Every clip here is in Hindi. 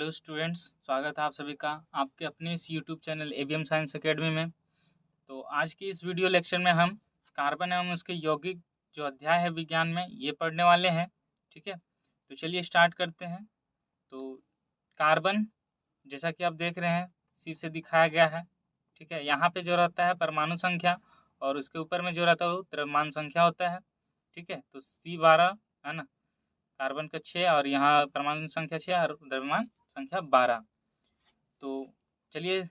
हेलो स्टूडेंट्स, स्वागत है आप सभी का आपके अपने इस YouTube channel ABM science academy में। तो आज की इस वीडियो लेक्चर में हम कार्बन एवं उसके यौगिक जो अध्याय है विज्ञान में ये पढ़ने वाले हैं। ठीक है, तो चलिए स्टार्ट करते हैं। तो कार्बन जैसा कि आप देख रहे हैं सी से दिखाया गया है। ठीक है, यहाँ पे जो रहता है परमाणु संख्या और उसके ऊपर में जो रहता है वो द्रव्यमान संख्या होता है। ठीक है, तो C12 है ना, कार्बन का 6 और यहाँ परमाणु संख्या 6 और द्रव्यमान संख्या 12। तो चलिए,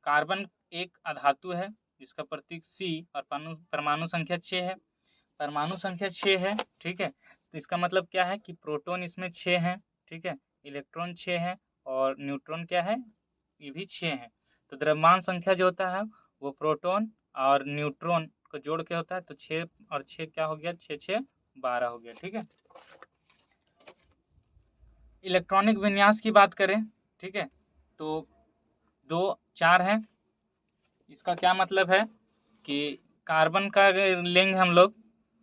कार्बन एक अधातु है जिसका प्रतीक C और परमाणु संख्या 6 है। परमाणु संख्या 6 है। ठीक है, तो इसका मतलब क्या है कि प्रोटॉन इसमें 6 हैं। ठीक है, इलेक्ट्रॉन 6 हैं और न्यूट्रॉन क्या है, ये भी 6 हैं। तो द्रव्यमान संख्या जो होता है वो प्रोटॉन और न्यूट्रॉन को जोड़ के होता है। तो 6 और 6 क्या हो गया, 6 6 12 हो गया। ठीक है, इलेक्ट्रॉनिक विन्यास की बात करें, ठीक है, तो 2 4 है। इसका क्या मतलब है कि कार्बन का लेंगे हम लोग।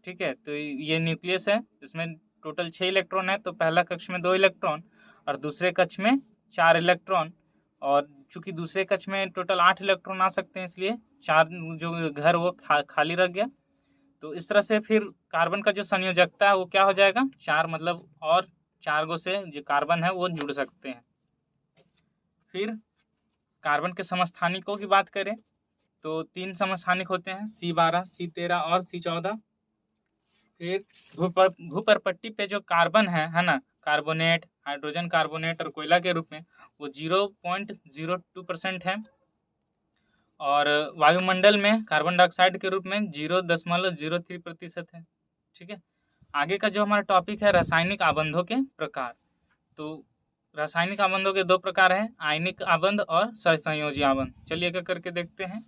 ठीक है, तो ये न्यूक्लियस है, इसमें टोटल 6 इलेक्ट्रॉन है। तो पहला कक्ष में 2 इलेक्ट्रॉन और दूसरे कक्ष में 4 इलेक्ट्रॉन। और चूंकि दूसरे कक्ष में टोटल 8 इलेक्ट्रॉन आ सकते हैं, इसलिए 4 जो घर वो खाली रह गया। तो इस तरह से फिर कार्बन का जो संयोजकता है वो क्या हो जाएगा, 4, मतलब और 4 गो से जो कार्बन है वो जुड़ सकते हैं। फिर कार्बन के समस्थानिकों की बात करें तो 3 समस्थानिक होते हैं, C12, C13 और C14। फिर भूपर्पट्टी पे जो कार्बन है ना, कार्बोनेट, हाइड्रोजन कार्बोनेट और कोयला के रूप में वो 0.02% है। और वायुमंडल में कार्बन डाइऑक्साइड के रूप में 0.03% है। ठीक है, आगे का जो हमारा टॉपिक है रासायनिक आबंधों के प्रकार। तो रासायनिक आबंधों के 2 प्रकार हैं, आयनिक आबंध और सहसंयोजी आबंध। चलिए एक करके देखते हैं।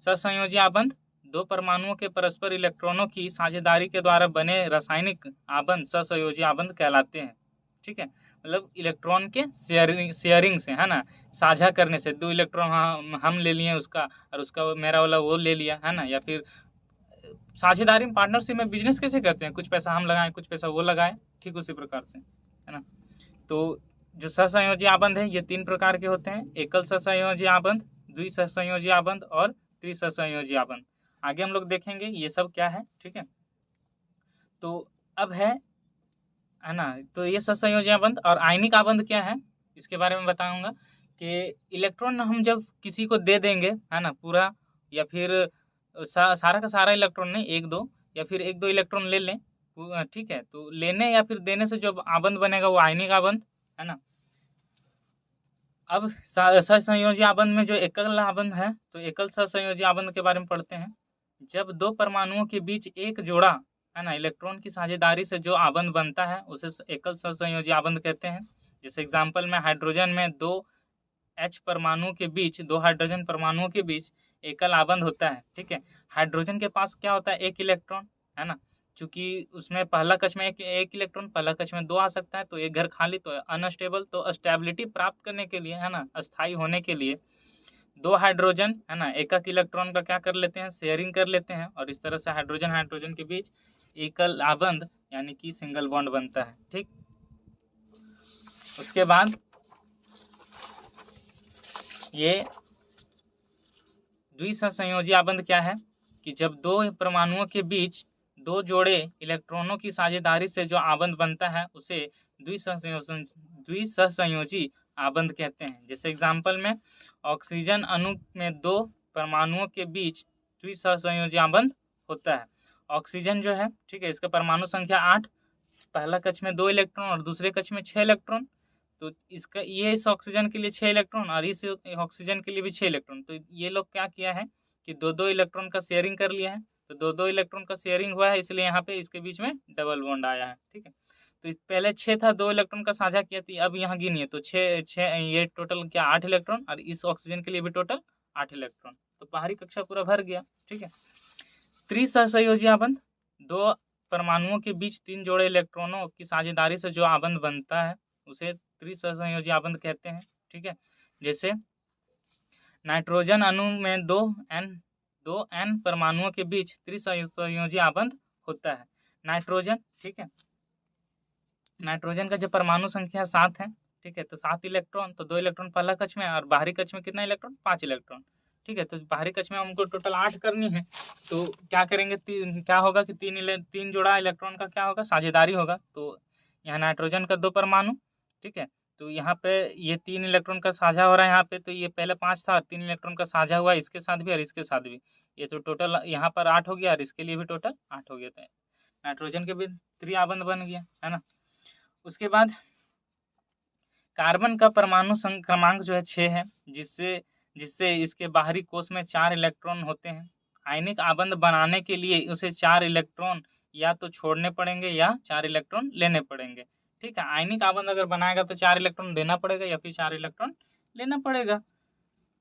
सहसंयोजी आबंध 2 परमाणुओं के परस्पर इलेक्ट्रॉनों की साझेदारी के द्वारा बने रासायनिक आबंध सहसंयोजी आबंध कहलाते हैं। ठीक है, मतलब इलेक्ट्रॉन के शेयरिंग से, है ना, साझा करने से 2 इलेक्ट्रॉन हम ले लिए उसका और उसका मेरा वाला वो ले लिया, है ना। या फिर साझेदारी में, पार्टनरशिप में बिजनेस कैसे करते हैं, कुछ पैसा हम लगाएं कुछ पैसा वो लगाएं, ठीक उसी प्रकार से, है ना। तो जो सहसंयोजी आबंध है ये 3 प्रकार के होते हैं, एकल सहसंयोजी आबंध, द्विसहसंयोजी आबंध और त्रिसहसंयोजी आबंध। आगे हम लोग देखेंगे ये सब क्या है। ठीक है, तो अब है ना, तो ये सहसंयोजी आबंध और आयनिक आबंध क्या है इसके बारे में बताऊंगा कि इलेक्ट्रॉन हम जब किसी को दे देंगे, है ना, पूरा या फिर सारा का सारा इलेक्ट्रॉन नहीं, 1 2 या फिर 1 2 इलेक्ट्रॉन ले लें। ठीक है, तो लेने या फिर देने से जो आबंध बनेगा वो आयनिक आबंध, है ना। अब सहसंयोजी आबंध में जो एकल आबंध है, तो एकल सहसंयोजी आबंध के बारे में पढ़ते हैं। जब 2 परमाणुओं के बीच एक जोड़ा, है ना, इलेक्ट्रॉन की साझेदारी से जो आबंध बनता है उसे एकल सहसंयोजी आबंध कहते हैं। जैसे एग्जांपल में हाइड्रोजन में 2 H परमाणुओं के बीच, 2 हाइड्रोजन परमाणुओं के बीच एकल आबंध होता है। ठीक है, हाइड्रोजन के पास क्या होता है, 1 इलेक्ट्रॉन, है ना। चूंकि उसमें पहला कक्ष में एक इलेक्ट्रॉन, पहला कक्ष में 2 आ सकता है, तो एक घर खाली, तो अनस्टेबल। तो स्टेबिलिटी प्राप्त करने के लिए, है ना, अस्थायी होने के लिए 2 हाइड्रोजन, है ना, एक इलेक्ट्रॉन का क्या कर लेते हैं, शेयरिंग कर लेते हैं और इस तरह से हाइड्रोजन हाइड्रोजन के बीच एकल आबंध यानी कि सिंगल बॉन्ड बनता है। ठीक, उसके बाद ये द्विसहसंयोजी आबंध क्या है कि जब 2 परमाणुओं के बीच 2 जोड़े इलेक्ट्रॉनों की साझेदारी से जो आबंध बनता है उसे द्विसहसंयोजी आबंध कहते हैं। जैसे एग्जांपल में ऑक्सीजन अणु में 2 परमाणुओं के बीच द्विसहसंयोजी आबंध होता है। ऑक्सीजन जो है, ठीक है, इसका परमाणु संख्या 8, पहला कक्ष में 2 इलेक्ट्रॉन और दूसरे कक्ष में 6 इलेक्ट्रॉन। तो इसका ये इस ऑक्सीजन के लिए 6 इलेक्ट्रॉन और इस ऑक्सीजन के लिए भी 6 इलेक्ट्रॉन। तो ये लोग क्या किया है कि 2 इलेक्ट्रॉन का शेयरिंग कर लिया है। तो 2 इलेक्ट्रॉन का शेयरिंग हुआ है, इसलिए यहाँ पे इसके बीच में डबल बॉन्ड आया है। ठीक है, तो पहले 6 था, 2 इलेक्ट्रॉन का साझा किया थी, अब यहाँ गिनिए तो 6 ये टोटल क्या 8 इलेक्ट्रॉन और इस ऑक्सीजन के लिए भी टोटल 8 इलेक्ट्रॉन। तो बाहरी कक्षा पूरा भर गया। ठीक है, त्रिसहसंयोजी आबंध 2 परमाणुओं के बीच 3 जोड़े इलेक्ट्रॉनों की साझेदारी से जो आबंध बनता है उसे त्रिसहसंयोजी आबंध कहते हैं। ठीक है, जैसे नाइट्रोजन अणु में 2n परमाणुओं के बीच त्रिसहसंयोजी आबंध होता है। नाइट्रोजन, ठीक है, नाइट्रोजन का जो परमाणु संख्या 7 है, ठीक है। तो 7 इलेक्ट्रॉन, तो 2 इलेक्ट्रॉन पहला कक्ष में और बाहरी कक्ष में कितना इलेक्ट्रॉन, 5 इलेक्ट्रॉन, ठीक है। तो बाहरी कक्ष में हमको टोटल 8 करनी है, तो क्या करेंगे, क्या होगा कि 3 जोड़ा इलेक्ट्रॉन का क्या होगा, साझेदारी होगा। तो यहाँ नाइट्रोजन का 2 परमाणु, ठीक है। तो यहाँ पे ये 3 इलेक्ट्रॉन का साझा हो रहा है यहाँ पे, तो ये पहले 5 था, 3 इलेक्ट्रॉन का साझा हुआ इसके साथ भी और इसके साथ भी, ये तो टोटल यहाँ पर 8 हो गया और इसके लिए भी टोटल 8 हो गया। था नाइट्रोजन के भी त्रिआबंध बन गया, है ना। उसके बाद कार्बन का परमाणु क्रमांक जो है 6 है, जिससे जिससे इसके बाहरी कोश में 4 इलेक्ट्रॉन होते हैं। आयनिक आबंध बनाने के लिए उसे 4 इलेक्ट्रॉन या तो छोड़ने पड़ेंगे या 4 इलेक्ट्रॉन लेने पड़ेंगे, ठीक है। आयनिक आबंध अगर बनाएगा तो 4 इलेक्ट्रॉन देना पड़ेगा या फिर 4 इलेक्ट्रॉन लेना पड़ेगा,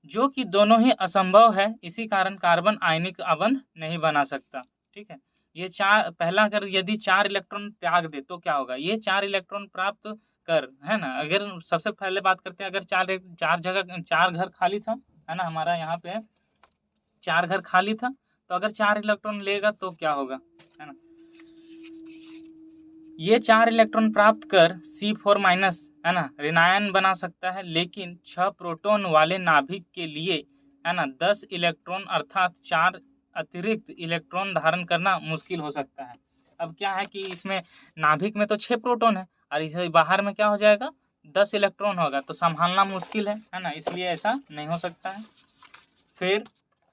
जो कि दोनों ही असंभव है। इसी कारण कार्बन आयनिक आबंध नहीं बना सकता, ठीक है। ये पहला अगर यदि 4 इलेक्ट्रॉन त्याग दे तो क्या होगा, ये 4 इलेक्ट्रॉन प्राप्त कर, है ना। अगर सबसे पहले बात करते हैं, अगर चार घर खाली था, है ना, हमारा यहाँ पे 4 घर खाली था, तो अगर 4 इलेक्ट्रॉन लेगा तो क्या होगा, है ना। ये 4 इलेक्ट्रॉन प्राप्त कर C4 माइनस, है ना, ऋणायन बना सकता है, लेकिन 6 प्रोटॉन वाले नाभिक के लिए, है ना, 10 इलेक्ट्रॉन अर्थात 4 अतिरिक्त इलेक्ट्रॉन धारण करना मुश्किल हो सकता है। अब क्या है कि इसमें नाभिक में तो 6 प्रोटॉन है और इसे बाहर में क्या हो जाएगा, 10 इलेक्ट्रॉन होगा, तो संभालना मुश्किल है ना, इसलिए ऐसा नहीं हो सकता है। फिर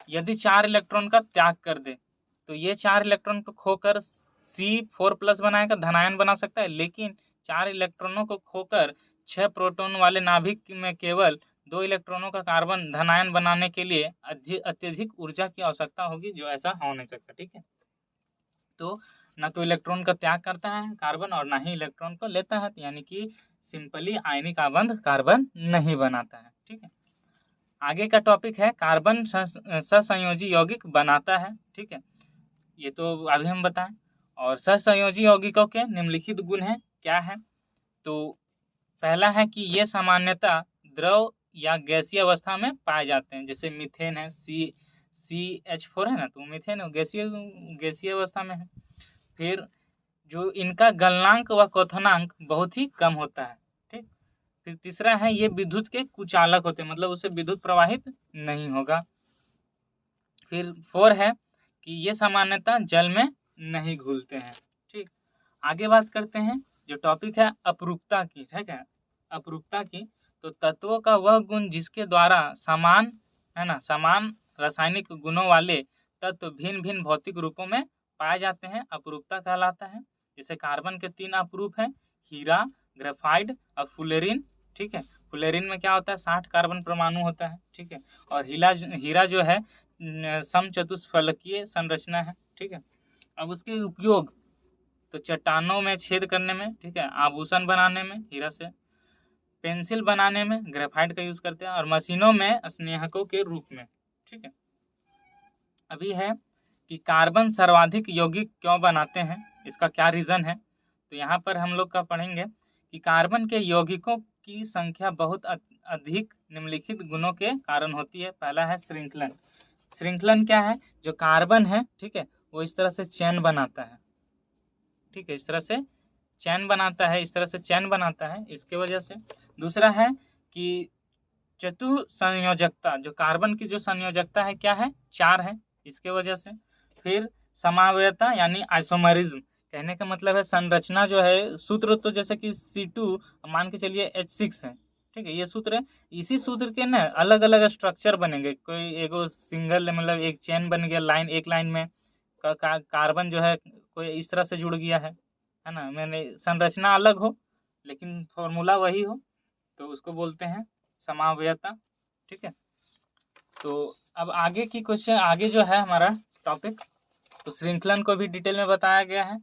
यदि 4 इलेक्ट्रॉन का त्याग कर दे तो ये 4 इलेक्ट्रॉन को खोकर C4+ बनाएगा, धनायन बना सकता है, लेकिन 4 इलेक्ट्रॉनों को खोकर 6 प्रोटॉन वाले नाभिक में केवल 2 इलेक्ट्रॉनों का कार्बन धनायन बनाने के लिए अत्यधिक ऊर्जा की आवश्यकता होगी, जो ऐसा हो नहीं सकता, ठीक है। तो न तो इलेक्ट्रॉन का त्याग करता है कार्बन और ना ही इलेक्ट्रॉन को लेता है, यानी कि सिंपली आयनिक आबंध कार्बन नहीं बनाता है, ठीक है। आगे का टॉपिक है कार्बन सहसंयोजी यौगिक बनाता है, ठीक है। ये तो अभी हम बताएं। और सहसंयोजी यौगिकों के निम्नलिखित गुण हैं, क्या है, तो पहला है कि ये सामान्यतः द्रव या गैसीय अवस्था में पाए जाते हैं, जैसे मीथेन है, CH4 है ना, तो मीथेन गैसीय अवस्था में है। फिर जो इनका गलनांक व क्वथनांक बहुत ही कम होता है, ठीक। फिर तीसरा है ये विद्युत के कुचालक होते हैं, मतलब उससे विद्युत प्रवाहित नहीं होगा। फिर 4 है कि ये सामान्यतः जल में नहीं घुलते हैं, ठीक। आगे बात करते हैं जो टॉपिक है अपरूपता की, ठीक है। अपरूपता की, तो तत्वों का वह गुण जिसके द्वारा समान, है ना, समान रासायनिक गुणों वाले तत्व भिन्न भिन्न भौतिक रूपों में पाए जाते हैं, अपरूपता कहलाता है। जैसे कार्बन के 3 अपरूप हैं, हीरा, ग्रेफाइट और फुलेरिन, ठीक है। फुलेरिन में क्या होता है, 60 कार्बन परमाणु होता है, ठीक है। और हीरा जो है समचतुष्फलकीय संरचना है, ठीक है। अब उसके उपयोग, तो चट्टानों में छेद करने में, ठीक है, आभूषण बनाने में हीरा से, पेंसिल बनाने में ग्रेफाइट का यूज करते हैं, और मशीनों में स्नेहकों के रूप में, ठीक है। अभी है कि कार्बन सर्वाधिक यौगिक क्यों बनाते हैं, इसका क्या रीजन है, तो यहाँ पर हम लोग का पढ़ेंगे कि कार्बन के यौगिकों की संख्या बहुत अधिक निम्नलिखित गुणों के कारण होती है। पहला है श्रृंखलन। श्रृंखलन क्या है, जो कार्बन है, ठीक है, वो इस तरह से चैन बनाता है, ठीक है, इस तरह से चैन बनाता है, इस तरह से चैन बनाता है, इसके वजह से। दूसरा है कि चतुसंयोजकता, जो कार्बन की जो संयोजकता है क्या है, 4 है, इसके वजह से। फिर समावयता यानी आइसोमरिज्म, कहने का मतलब है संरचना जो है, सूत्र तो जैसे कि C2 मान के चलिए H6 है, ठीक है, ये सूत्र है, इसी सूत्र के ना अलग अलग स्ट्रक्चर बनेंगे, कोई एगो सिंगल, मतलब एक चेन बन गया, लाइन, एक लाइन में कार्बन जो है कोई इस तरह से जुड़ गया है ना, मैंने संरचना अलग हो लेकिन फॉर्मूला वही हो, तो उसको बोलते हैं समावयता, ठीक है। तो अब आगे की क्वेश्चन, आगे जो है हमारा टॉपिक, तो श्रृंखलन को भी डिटेल में बताया गया है,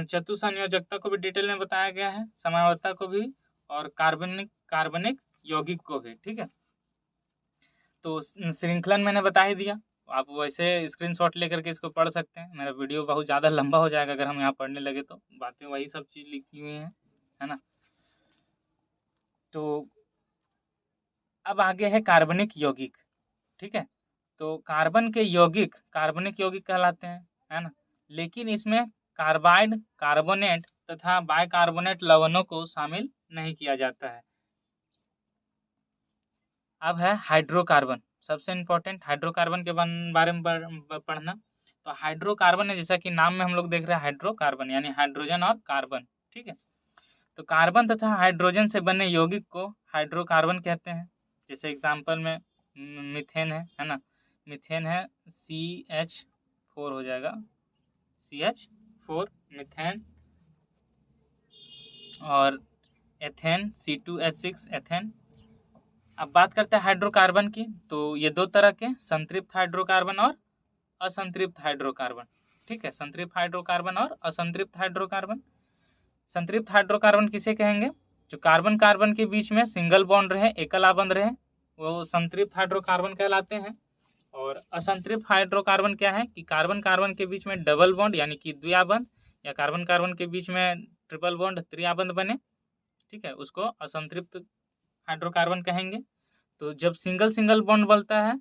चतुसंयोजकता को भी डिटेल में बताया गया है, समावयता को भी, और कार्बनिक यौगिक को भी, ठीक है। तो श्रृंखलन मैंने बता ही दिया, आप वैसे स्क्रीनशॉट लेकर के इसको पढ़ सकते हैं, मेरा वीडियो बहुत ज़्यादा लंबा हो जाएगा अगर हम यहाँ पढ़ने लगे, तो बातें वही सब चीज़ लिखी हुई हैं, है ना। तो अब आगे है कार्बनिक यौगिक, ठीक है। तो कार्बन के यौगिक कार्बनिक यौगिक कहलाते हैं, है ना, लेकिन इसमें कार्बाइड, कार्बोनेट तथा बाइकार्बोनेट लवणों को शामिल नहीं किया जाता है। अब है हाइड्रोकार्बन, सबसे इम्पोर्टेंट हाइड्रोकार्बन के बारे में पढ़ना। तो हाइड्रोकार्बन है, जैसा कि नाम में हम लोग देख रहे हैं हाइड्रोकार्बन यानी हाइड्रोजन और कार्बन, ठीक है। तो कार्बन तथा हाइड्रोजन से बने यौगिक को हाइड्रोकार्बन कहते हैं। जैसे एग्जांपल में मीथेन है ना, मीथेन है CH4 हो जाएगा, CH4 मीथेन, और एथेन C2H6 एथेन। अब बात करते हैं हाइड्रोकार्बन की, तो ये दो तरह के, संतृप्त हाइड्रोकार्बन और असंतृप्त हाइड्रोकार्बन, ठीक है। संतृप्त हाइड्रोकार्बन और असंतृप्त हाइड्रोकार्बन। संतृप्त हाइड्रोकार्बन किसे कहेंगे? जो कार्बन कार्बन के बीच में सिंगल बॉन्ड रहे, एकल आबंध रहे, वो संतृप्त हाइड्रोकार्बन कहलाते हैं। और असंतृप्त हाइड्रोकार्बन क्या है कि कार्बन कार्बन के बीच में डबल बॉन्ड यानी कि द्विआबंध, या कार्बन कार्बन के बीच में ट्रिपल बॉन्ड त्रिआबंध बने, ठीक है, उसको असंतृप्त हाइड्रोकार्बन कहेंगे। तो जब सिंगल सिंगल बॉन्ड बनता है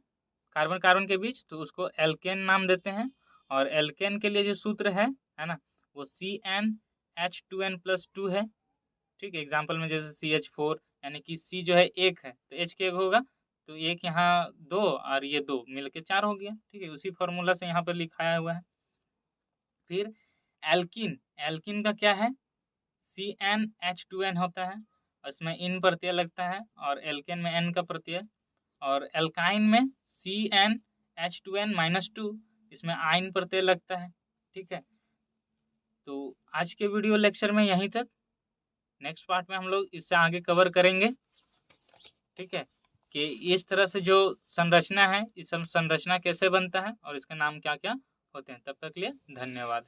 कार्बन कार्बन के बीच, तो उसको एल्केन नाम देते हैं। और एल्केन के लिए जो सूत्र है ना, वो CnH2n+2 है, ठीक है। एग्जाम्पल में जैसे CH4 यानी कि C जो है एक है, तो H के एक होगा, तो एक यहाँ दो और ये दो मिलके 4 हो गया, ठीक है। उसी फॉर्मूला से यहाँ पर लिखाया हुआ है। फिर एल्किन, एल्किन का क्या है? CnH2n होता है, उसमें इन प्रत्यय लगता है, और एल्केन में n का प्रत्यय। और एल्काइन में CnH2n-2, इसमें आइन प्रत्यय लगता है, ठीक है। तो आज के वीडियो लेक्चर में यहीं तक। नेक्स्ट पार्ट में हम लोग इससे आगे कवर करेंगे, ठीक है, कि इस तरह से जो संरचना है, इस संरचना कैसे बनता है और इसके नाम क्या क्या होते हैं। तब तक के लिए धन्यवाद।